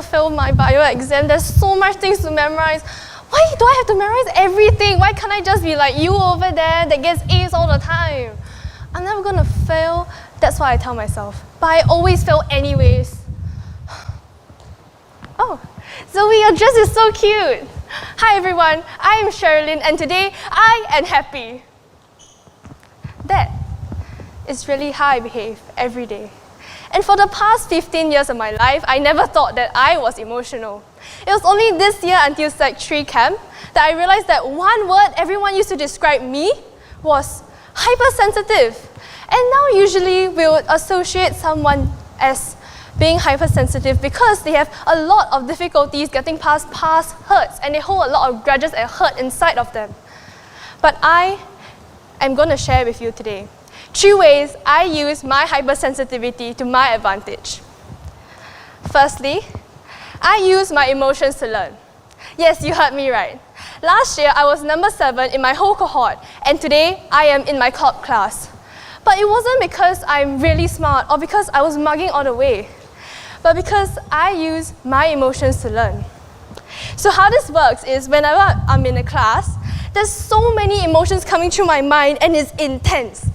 to fail my bio exam. There's so much things to memorize. Why do I have to memorize everything? Why can't I just be like you over there that gets A's all the time? I'm never going to fail. That's what I tell myself. But I always fail anyways. Oh, Zoe, your dress is so cute. Hi everyone, I'm Sherilynn and today I am happy. That is really how I behave every day. And for the past 15 years of my life, I never thought that I was emotional. It was only this year until Sec 3 camp that I realized that one word everyone used to describe me was hypersensitive. And now usually we would associate someone as being hypersensitive because they have a lot of difficulties getting past past hurts and they hold a lot of grudges and hurt inside of them. But I am going to share with you today 3 ways I use my hypersensitivity to my advantage. Firstly, I use my emotions to learn. Yes, you heard me right. Last year, I was number 7 in my whole cohort, and today, I am in my top class. But it wasn't because I'm really smart or because I was mugging all the way, but because I use my emotions to learn. So how this works is whenever I'm in a class, there's so many emotions coming through my mind and it's intense.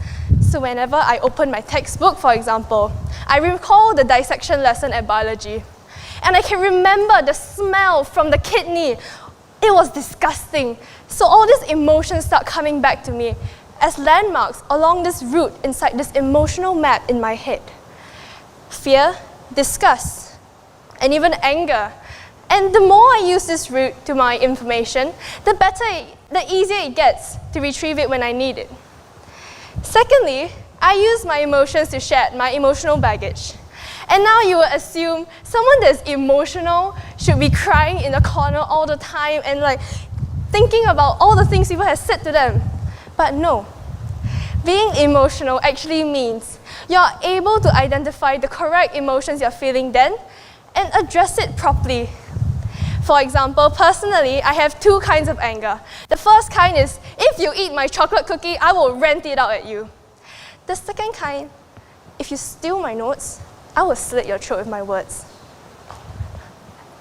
So whenever I open my textbook, for example, I recall the dissection lesson at biology. And I can remember the smell from the kidney. It was disgusting. So all these emotions start coming back to me as landmarks along this route inside this emotional map in my head. Fear, disgust, and even anger. And the more I use this route to my information, the easier it gets to retrieve it when I need it. Secondly, I use my emotions to shed my emotional baggage. And now you will assume someone that's emotional should be crying in a corner all the time and like thinking about all the things people have said to them. But no, being emotional actually means you're able to identify the correct emotions you're feeling then and address it properly. For example, personally, I have 2 kinds of anger. The first kind is, if you eat my chocolate cookie, I will rent it out at you. The second kind, if you steal my notes, I will slit your throat with my words.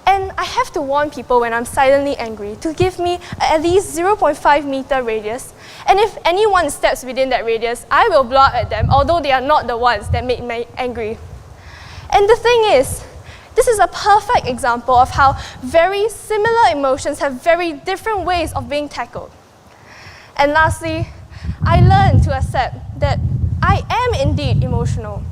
And I have to warn people when I'm silently angry to give me at least 0.5 meter radius. And if anyone steps within that radius, I will blow up at them, although they are not the ones that make me angry. And the thing is, this is a perfect example of how very similar emotions have very different ways of being tackled. And lastly, I learned to accept that I am indeed emotional.